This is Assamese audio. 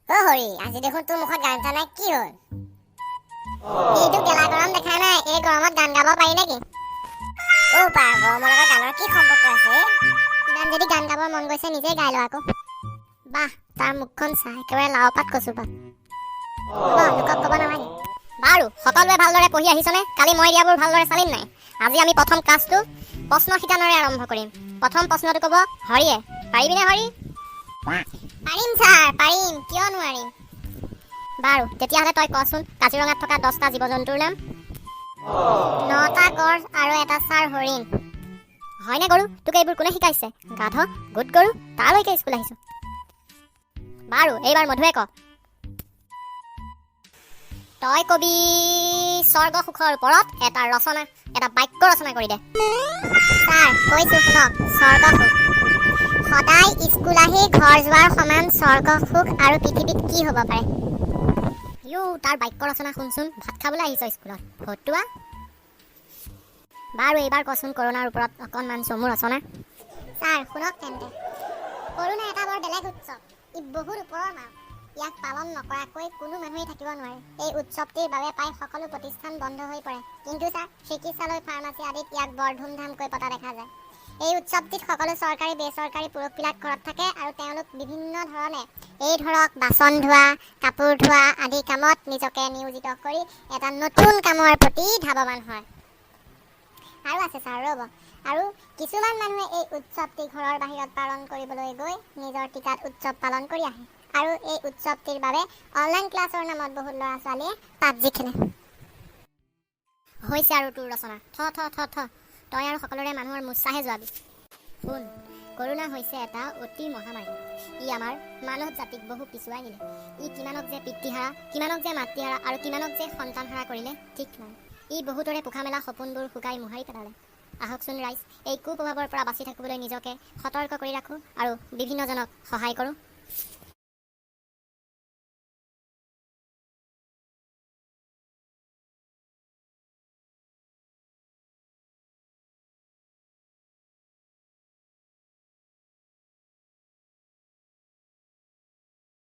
অ হৰি, আজি দেখোন তোৰ মুখত গান নাই, কি হ'ল? এইটো গেলা গৰম দেখা নাই, এই গৰমত গান গাব পাৰি নেকি? অ পা, গৰমৰ লগত গানৰ কি সম্পৰ্ক আছে? ইমান যদি গান গাব মন গৈছে নিজে গাই ল আকৌ। বাহ, তাৰ মুখখন চাহ একেবাৰে লাও পাত কচু পাত। লোকক ক'ব নালাগে। বাৰু, সকলোৱে ভালদৰে পঢ়ি আহিছনে? কালি মই দিয়াবোৰ ভালদৰে চালিম নাই? আজি আমি প্ৰথম ক্লাছটো প্ৰশ্ন শিতানেৰে আৰম্ভ কৰিম। প্ৰথম প্ৰশ্নটো ক'ব হৰিয়ে। পাৰিবিনে হৰি? পাৰিম ছাৰ, পাৰিম, কিয় নোৱাৰিম? বাৰু, তেতিয়াহ'লে তই কচোন কাজিৰঙাত থকা 10টা জীৱ জন্তুৰ নাম। 9টা গড় আৰু এটা ছাৰ হৰিণ। হয়নে গৰু? তোক এইবোৰ কোনে শিকাইছে? গাধ, গোট গৰু, তালৈকে স্কুল আহিছো। বাৰু, এইবাৰ মধুৱে ক। তই কবি স্বৰ্গ সুখৰ ওপৰত এটা বাক্য ৰচনা কৰি দে। ছাৰ, কৈছো শুনক। স্বৰ্গ সুখ। সদায় স্কুল আহি ঘৰ যোৱাৰ সমান স্বৰ্গ সুখ আৰু পৃথিৱীত কি হ'ব পাৰে? তাৰ বাক্য ৰচনা শুনচোন। ভাত খাবলৈ আহিছ স্কুলত, ভতুৱা। বাৰু, এইবাৰ কচোন কৰোণাৰ ওপৰত অকণমান চমু ৰচনা। ছাৰ, শুনক তেন্তে। কৰোণা এটা বৰ বেলেগ উৎসৱ। ই বহুত ওপৰৰ মাল। ইয়াক পালন নকৰাকৈ কোনো মানুহেই থাকিব নোৱাৰে। এই উৎসৱটিৰ বাবে প্ৰায় সকলো প্ৰতিষ্ঠান বন্ধ হৈ পৰে। কিন্তু ছাৰ, চিকিৎসালয়, ফাৰ্মাচী আদিত ইয়াক বৰ ধুমধামকৈ পতা দেখা যায়। এই উৎসৱটিত সকলো চৰকাৰী বেচৰকাৰী পুৰুষবিলাক ঘৰত থাকে আৰু তেওঁলোক বিভিন্ন ধৰণে এই ধৰক বাচন ধোৱা, কাপোৰ ধোৱা আদি কামত নিজকে নিয়োজিত কৰি এটা নতুন কামৰ প্ৰতি ধাৱমান হয়। আৰু আছে ছাৰ, ৰ'ব। আৰু কিছুমান মানুহে এই উৎসৱটি ঘৰৰ বাহিৰত পালন কৰিবলৈ গৈ নিজৰ টিকাত উৎসৱ পালন কৰি আহে। আৰু এই উৎসৱটিৰ বাবে অনলাইন ক্লাছৰ নামত বহুত ল'ৰা ছোৱালীয়ে পাবজি খেলে। হৈছে আৰু তোৰ ৰচনা। তই আৰু সকলোৰে মানুহৰ মুচাহে যোৱাবি। শুন, কৰোণা হৈছে এটা অতি মহামাৰী। ই আমাৰ মানৱ জাতিক বহু পিছুৱাই নিলে। ই কিমানক যে পিতৃহাৰা, কিমানক যে মাতৃহাৰা আৰু কিমানক যে সন্তানহাৰা কৰিলে ঠিক নাই। ই বহুতৰে পোখা মেলা সপোনবোৰ শুকাই মোহাৰি পেলালে। আহকচোন ৰাইজ, এই কুপ্ৰভাৱৰ পৰা বাচি থাকিবলৈ নিজকে সতৰ্ক কৰি ৰাখোঁ আৰু বিভিন্নজনক সহায় কৰোঁ।